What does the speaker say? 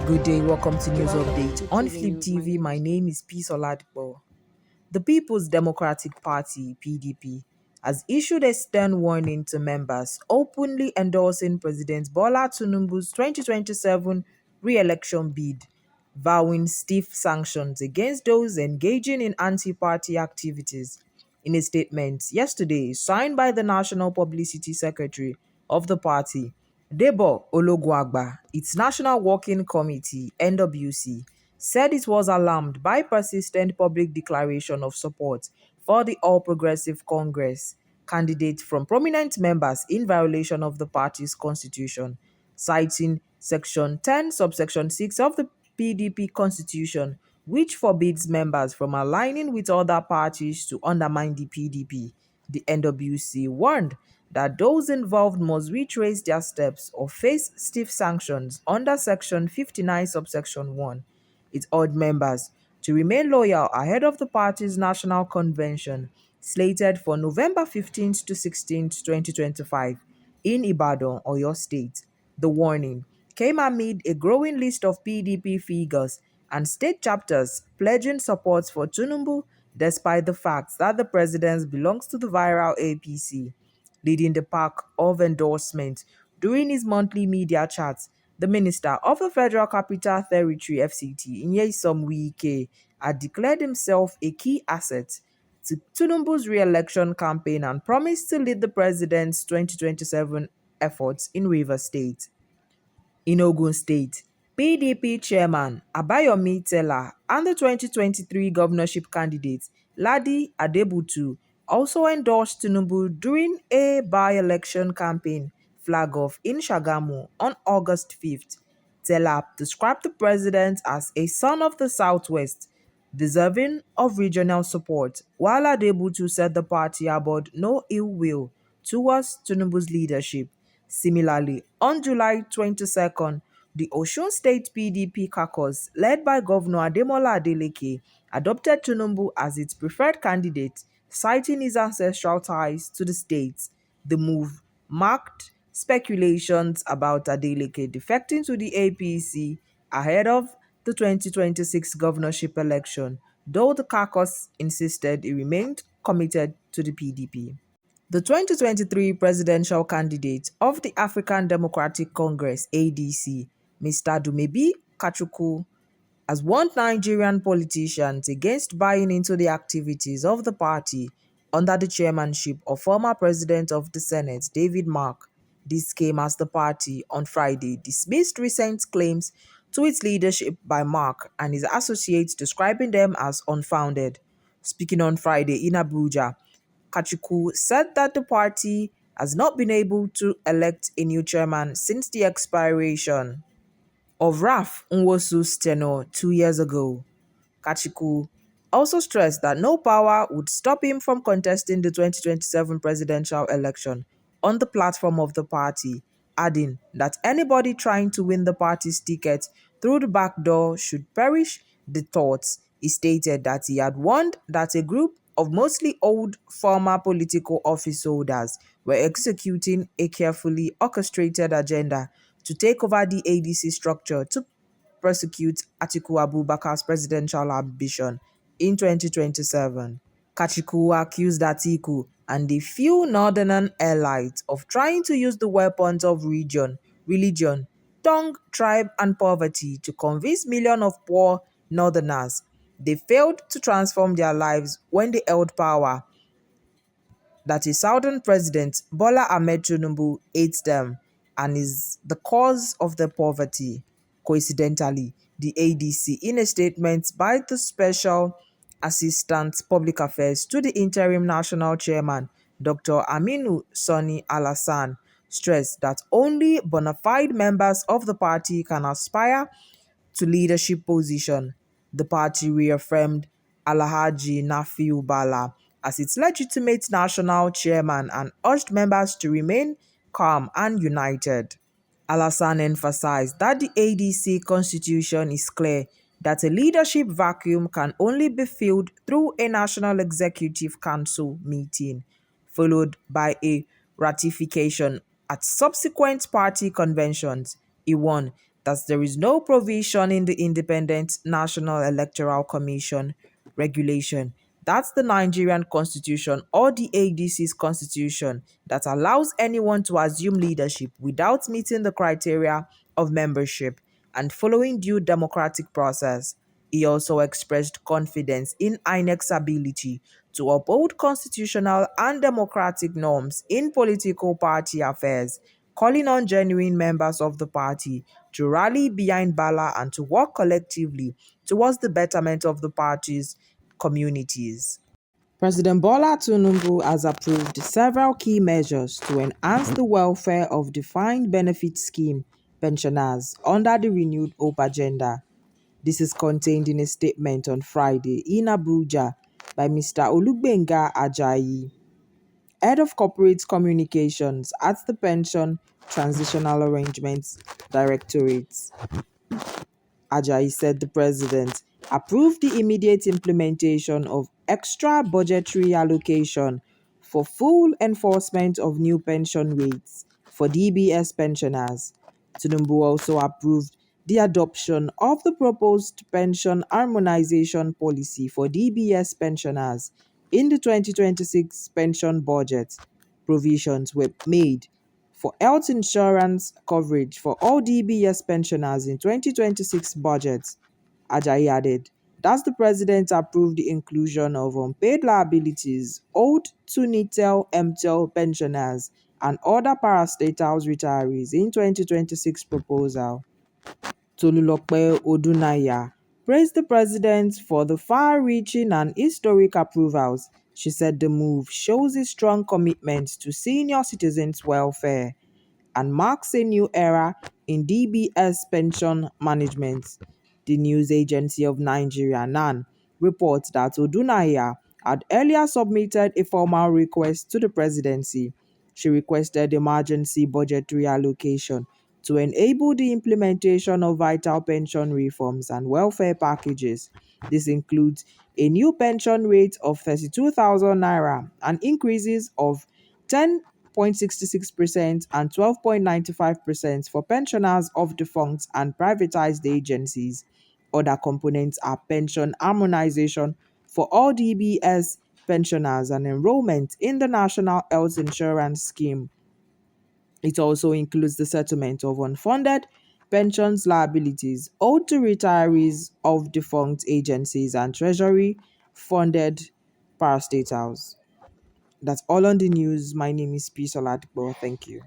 Good day, welcome to News Welcome to Update. Flip On TV Flip News. My TV, name my is name is Peace Oladipo. The People's Democratic Party, PDP, has issued a stern warning to members openly endorsing President Bola Tinubu's 2027 re-election bid, vowing stiff sanctions against those engaging in anti-party activities. In a statement yesterday signed by the National Publicity Secretary of the party, Debo Ologunagba, its National Working Committee (NWC), said it was alarmed by persistent public declaration of support for the All Progressive Congress candidate from prominent members in violation of the party's constitution, citing Section 10, subsection 6 of the PDP constitution, which forbids members from aligning with other parties to undermine the PDP. The NWC warned that those involved must retrace their steps or face stiff sanctions under Section 59, subsection 1. It urged members to remain loyal ahead of the party's national convention, slated for November 15th to 16th, 2025, in Ibadan, Oyo State. The warning came amid a growing list of PDP figures and state chapters pledging support for Tinubu, despite the fact that the president belongs to the viral APC. Leading the pack of endorsement during his monthly media chats, the Minister of the Federal Capital Territory (FCT), Nyesom Wike, had declared himself a key asset to Tinubu's re-election campaign and promised to lead the president's 2027 efforts in Rivers State. In Ogun State, PDP chairman Abayomi Tella and the 2023 governorship candidate Ladi Adebutu also endorsed Tinubu during a by-election campaign flag-off in Shagamu on August 5th. Tella described the president as a son of the Southwest, deserving of regional support, while Adebutu said the party harbored no ill will towards Tinubu's leadership. Similarly, on July 22nd, the Osun State PDP caucus, led by Governor Ademola Adeleke, adopted Tinubu as its preferred candidate, citing his ancestral ties to the state. The move marked speculations about Adeleke defecting to the APC ahead of the 2026 governorship election, though the caucus insisted he remained committed to the PDP. The 2023 presidential candidate of the African Democratic Congress (ADC), Mr. Dumebi Kachukwu, has warned Nigerian politicians against buying into the activities of the party under the chairmanship of former President of the Senate, David Mark. This came as the party on Friday dismissed recent claims to its leadership by Mark and his associates, describing them as unfounded. Speaking on Friday in Abuja, Kachukwu said that the party has not been able to elect a new chairman since the expiration of Raf Nwosu's tenure 2 years ago. Kachiku also stressed that no power would stop him from contesting the 2027 presidential election on the platform of the party, adding that anybody trying to win the party's ticket through the back door should perish the thoughts. He stated that he had warned that a group of mostly old former political office holders were executing a carefully orchestrated agenda to take over the ADC structure to prosecute Atiku Abubakar's presidential ambition in 2027. Kachiku accused Atiku and the few northern allies of trying to use the weapons of religion, tongue, tribe, and poverty to convince millions of poor northerners they failed to transform their lives when they held power, that a Southern president, Bola Ahmed Tinubu, hates them and is the cause of their poverty. Coincidentally, the ADC, in a statement by the Special Assistant Public Affairs to the Interim National Chairman, Dr. Aminu Sani Alassan, stressed that only bona fide members of the party can aspire to leadership position. The party reaffirmed Alhaji Nafiu Bala as its legitimate national chairman and urged members to remain calm and united. Alassane emphasized that the ADC constitution is clear that a leadership vacuum can only be filled through a National Executive Council meeting, followed by a ratification at subsequent party conventions. He warned that there is no provision in the Independent National Electoral Commission regulation, that's the Nigerian constitution or the ADC's constitution, that allows anyone to assume leadership without meeting the criteria of membership and following due democratic process. He also expressed confidence in INEC's ability to uphold constitutional and democratic norms in political party affairs, calling on genuine members of the party to rally behind Bala and to work collectively towards the betterment of the party's communities. President Bola Tinubu has approved several key measures to enhance the welfare of defined benefit scheme pensioners under the renewed Hope agenda. This is contained in a statement on Friday in Abuja by Mr. Olugbenga Ajayi, Head of Corporate Communications at the Pension Transitional Arrangements Directorate. Ajayi said the president approved the immediate implementation of extra budgetary allocation for full enforcement of new pension rates for DBS pensioners. Tinubu also approved the adoption of the proposed pension harmonization policy for DBS pensioners in the 2026 pension budget. Provisions were made for health insurance coverage for all DBS pensioners in 2026 budget. Ajayi added, thus the president approved the inclusion of unpaid liabilities owed to NITEL MTEL pensioners and other parastatals retirees in 2026 proposal. Tolulope Odunaya praised the president for the far-reaching and historic approvals. She said the move shows a strong commitment to senior citizens' welfare and marks a new era in DBS pension management. The news agency of Nigeria, NAN, reports that Odunaya had earlier submitted a formal request to the presidency. She requested emergency budgetary allocation to enable the implementation of vital pension reforms and welfare packages. This includes a new pension rate of 32,000 naira and increases of 10.66% and 12.95% for pensioners of defunct and privatized agencies. Other components are pension harmonization for all DBS pensioners and enrollment in the National Health Insurance Scheme. It also includes the settlement of unfunded pensions liabilities owed to retirees of defunct agencies and treasury funded parastatals. That's all on the news. My name is P. Soladbo. Thank you.